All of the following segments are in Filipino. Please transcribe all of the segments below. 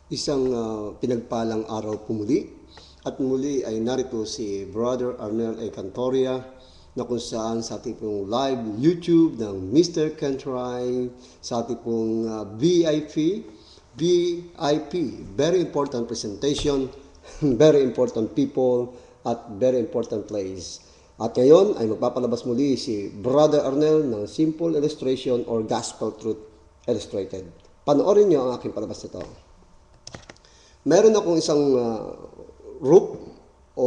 Isang pinagpalang araw po muli. At muli ay narito si Brother Arnel A. Cantoria na kung saan sa ating pong live YouTube ng Mr. Kentry, sa ating pong VIP, very important presentation, very important people, at very important place. At ngayon ay magpapalabas muli si Brother Arnel ng Simple Illustration or Gospel Truth Illustrated. Panoorin niyo ang aking palabas nito. Meron akong isang rope o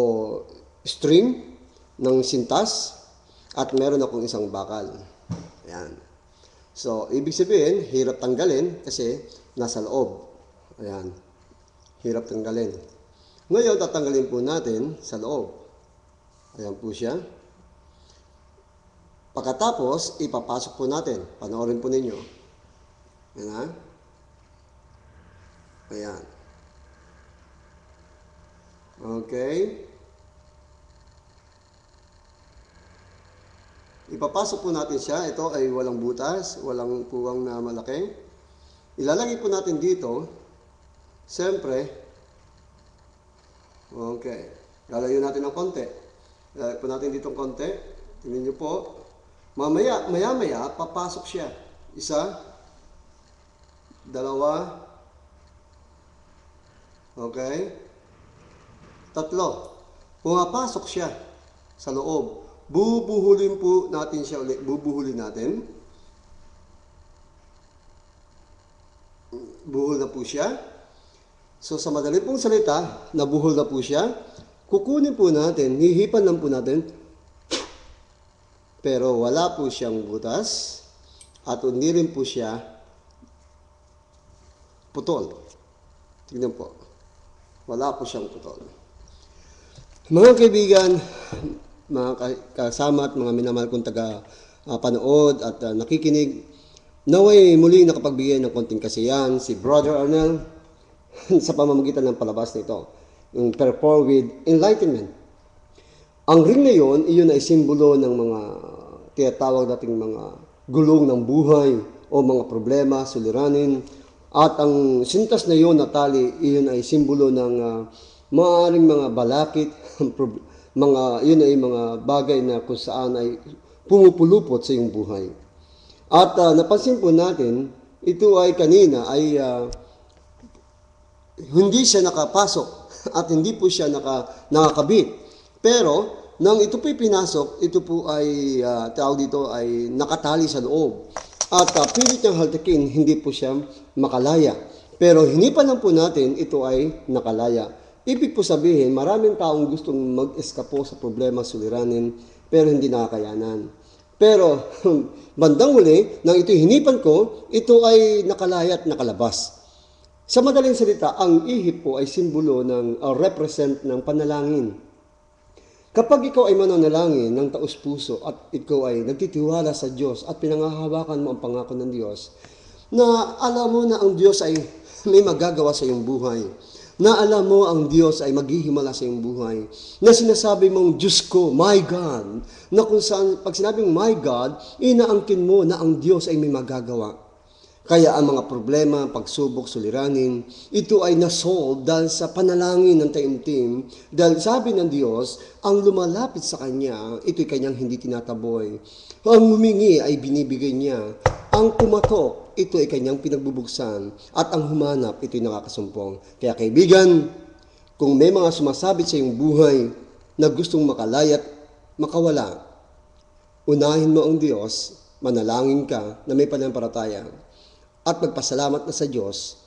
string ng sintas at meron akong isang bakal. Ayan. So, ibig sabihin, hirap tanggalin kasi nasa loob. Ayan. Hirap tanggalin. Ngayon, tatanggalin po natin sa loob. Ayan po siya. Pagkatapos, ipapasok po natin. Panoorin po ninyo. Ayan ha. Ayan. Okay. Ipapasok po natin siya. Ito ay walang butas, walang puwang na malaki. Ilalagay po natin dito. Siyempre, okay. Lalayo natin ng konti. Ilalagay po natin dito ng konti. Tingnan nyo po. Maya-maya, papasok siya. Isa, dalawa, okay. Tatlo, pumapasok siya sa loob. Bubuhulin po natin siya ulit. Bubuhulin natin. Buhol na po siya. So sa madali pong salita, nabuhol na po siya. Kukunin po natin, hihipan lang po natin. Pero wala po siyang butas. At hindi rin po siya putol. Tignan po. Wala po siyang putol. Mga kaibigan, mga kasama at mga minamahal kong taga-panood at nakikinig, naway muli nakapagbigay ng konting kasiyahan si Brother Arnel sa pamamagitan ng palabas nito, yung Perform with Enlightenment. Ang ring na iyon ay simbolo ng mga tinatawag nating mga gulong ng buhay o mga problema, suliranin. At ang sintas na iyon na tali, iyon ay simbolo ng maaaring mga balakit, yun ay mga bagay na kung saan ay pumupulupot sa iyong buhay. At napansin po natin, ito ay kanina ay hindi siya nakapasok at hindi po siya nakakabit. Pero, nang ito po'y pinasok, ito po ay, tawag dito ay nakatali sa loob. At pilit niyang haltakin, hindi po siya makalaya. Pero hinipan lang po natin, ito ay nakalaya. Ibig po sabihin, maraming taong gustong mag-eskapo sa problema, suliranin, pero hindi nakakayanan. Pero, bandang huli, nang ito hinipan ko, ito ay nakalaya at nakalabas. Sa madaling salita, ang ihip po ay simbolo ng represent ng panalangin. Kapag ikaw ay mananalangin ng taos-puso at ikaw ay nagtitiwala sa Diyos at pinangahawakan mo ang pangako ng Diyos, na alam mo na ang Diyos ay may magagawa sa iyong buhay, na alam mo ang Diyos ay maghihimala sa iyong buhay, na sinasabi mong, Diyos ko, my God, na kung saan, pag sinabing my God, inaangkin mo na ang Diyos ay may magagawa. Kaya ang mga problema, pagsubok, suliranin, ito ay nasolve dahil sa panalangin ng taimtim, dahil sabi ng Diyos, ang lumalapit sa Kanya, ito'y Kanyang hindi tinataboy. Ang humingi ay binibigay niya. Ang pumatok, ito ay Kanyang pinagbubuksan. At ang humanap, ito'y nakakasumpong. Kaya kaibigan, kung may mga sumasabit sa iyong buhay na gustong makalayat, makawala, unahin mo ang Diyos, manalangin ka na may pananampalataya, at magpasalamat na sa Diyos,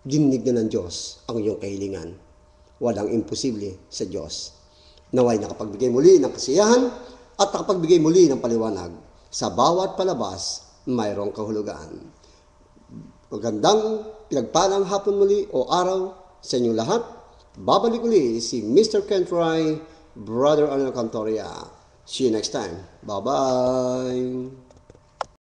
dinig na ng Diyos ang iyong kahilingan. Walang imposible sa Diyos. Naway nakapagbigay muli ng kasiyahan at nakapagbigay muli ng paliwanag. Sa bawat palabas, mayroong kahulugan. Magandang pinagpalang hapon muli o araw sa inyong lahat. Babalik uli si Mr. Kentry, Brother Arnel Cantoria. See you next time. Bye-bye!